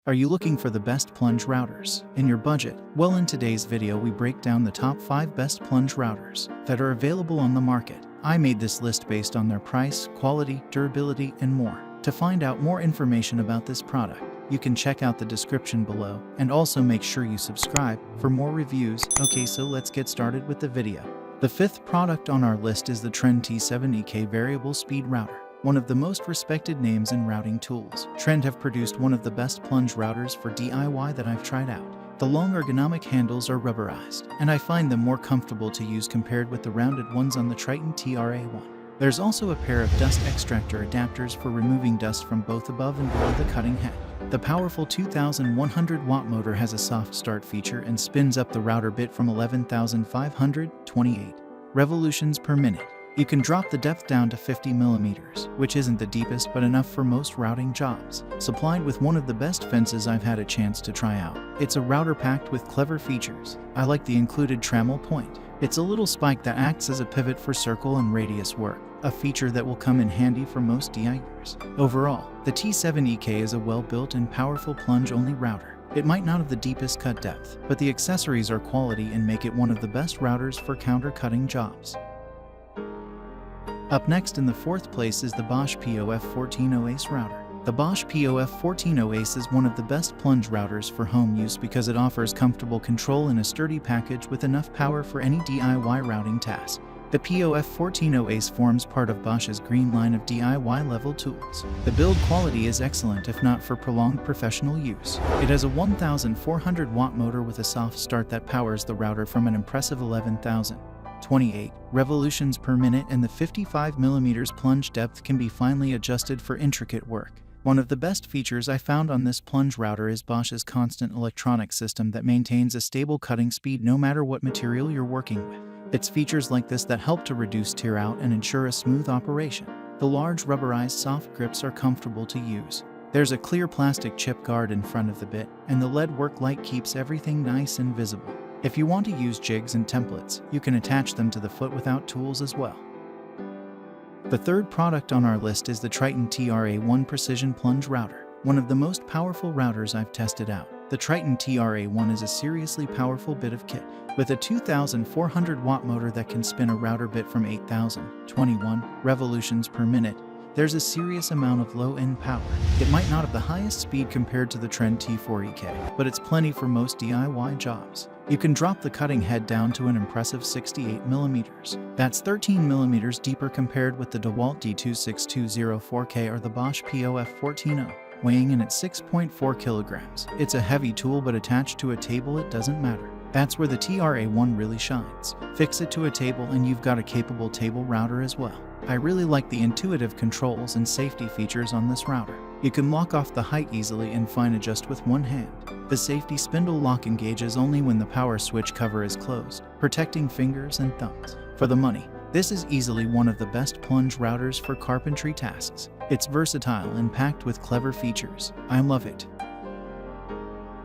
Are you looking for the best plunge routers in your budget? Well, in today's video we break down the top 5 best plunge routers that are available on the market. I made this list based on their price, quality, durability, and more. To find out more information about this product, you can check out the description below, and also make sure you subscribe for more reviews. Okay, so let's get started with the video. The 5th product on our list is the Trend T7EK Variable Speed Router. One of the most respected names in routing tools. Trend have produced one of the best plunge routers for DIY that I've tried out. The long ergonomic handles are rubberized, and I find them more comfortable to use compared with the rounded ones on the Triton TRA1. There's also a pair of dust extractor adapters for removing dust from both above and below the cutting head. The powerful 2,100 watt motor has a soft start feature and spins up the router bit from 11,528 revolutions per minute. You can drop the depth down to 50 millimeters, which isn't the deepest but enough for most routing jobs. Supplied with one of the best fences I've had a chance to try out. It's a router packed with clever features. I like the included trammel point. It's a little spike that acts as a pivot for circle and radius work, a feature that will come in handy for most DIYers. Overall, the T7EK is a well-built and powerful plunge-only router. It might not have the deepest cut depth, but the accessories are quality and make it one of the best routers for counter-cutting jobs. Up next in the 4th place is the Bosch POF14O Ace router. The Bosch POF14O Ace is one of the best plunge routers for home use because it offers comfortable control in a sturdy package with enough power for any DIY routing task. The POF14O Ace forms part of Bosch's green line of DIY level tools. The build quality is excellent if not for prolonged professional use. It has a 1,400 watt motor with a soft start that powers the router from an impressive 11,028 revolutions per minute, and the 55mm plunge depth can be finely adjusted for intricate work. One of the best features I found on this plunge router is Bosch's constant electronic system that maintains a stable cutting speed no matter what material you're working with. It's features like this that help to reduce tear out and ensure a smooth operation. The large rubberized soft grips are comfortable to use. There's a clear plastic chip guard in front of the bit, and the LED work light keeps everything nice and visible. If you want to use jigs and templates, you can attach them to the foot without tools as well. The 3rd product on our list is the Triton TRA1 Precision Plunge Router, one of the most powerful routers I've tested out. The Triton TRA1 is a seriously powerful bit of kit, with a 2,400 watt motor that can spin a router bit from 8,021 revolutions per minute. There's a serious amount of low-end power. It might not have the highest speed compared to the Trend T4EK, but it's plenty for most DIY jobs. You can drop the cutting head down to an impressive 68 millimeters. That's 13 millimeters deeper compared with the DeWalt D26204K or the Bosch POF14O, weighing in at 6.4 kilograms. It's a heavy tool, but attached to a table it doesn't matter. That's where the TRA1 really shines. Fix it to a table and you've got a capable table router as well. I really like the intuitive controls and safety features on this router. You can lock off the height easily and fine adjust with one hand. The safety spindle lock engages only when the power switch cover is closed, protecting fingers and thumbs. For the money, this is easily one of the best plunge routers for carpentry tasks. It's versatile and packed with clever features. I love it.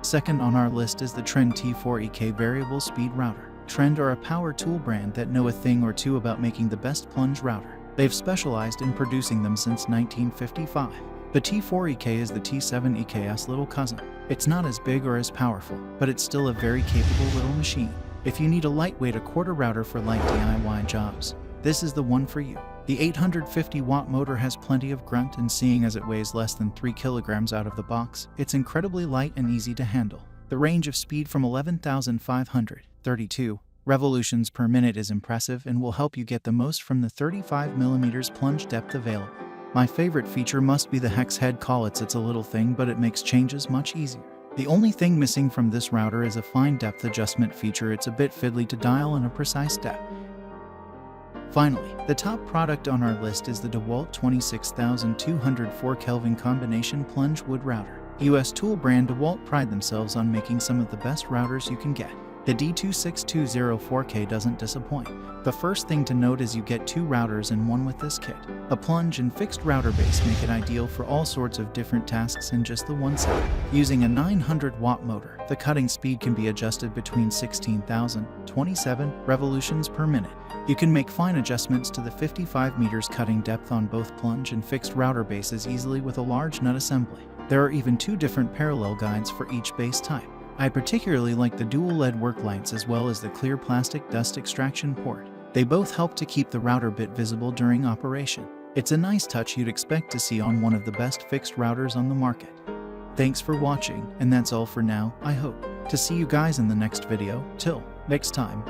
Second on our list is the Trend T4EK Variable Speed Router. Trend are a power tool brand that know a thing or two about making the best plunge router. They've specialized in producing them since 1955. The T4EK is the T7EK's little cousin. It's not as big or as powerful, but it's still a very capable little machine. If you need a lightweight quarter router for light DIY jobs, this is the one for you. The 850 watt motor has plenty of grunt, and seeing as it weighs less than 3 kilograms out of the box, it's incredibly light and easy to handle. The range of speed from 11,532 revolutions per minute is impressive and will help you get the most from the 35mm plunge depth available. My favorite feature must be the hex head call. It's a little thing, but it makes changes much easier. The only thing missing from this router is a fine depth adjustment feature. It's a bit fiddly to dial in a precise depth. Finally, the top product on our list is the DeWalt 26204 Kelvin Combination Plunge Wood Router. US tool brand DeWalt pride themselves on making some of the best routers you can get. The D26204K doesn't disappoint. The first thing to note is you get 2 routers in one with this kit. A plunge and fixed router base make it ideal for all sorts of different tasks in just the one set. Using a 900 watt motor, the cutting speed can be adjusted between 16,027 revolutions per minute. You can make fine adjustments to the 55 meters cutting depth on both plunge and fixed router bases easily with a large nut assembly. There are even 2 different parallel guides for each base type. I particularly like the dual LED work lights as well as the clear plastic dust extraction port. They both help to keep the router bit visible during operation. It's a nice touch you'd expect to see on one of the best fixed routers on the market. Thanks for watching, and that's all for now. I hope to see you guys in the next video. Till next time.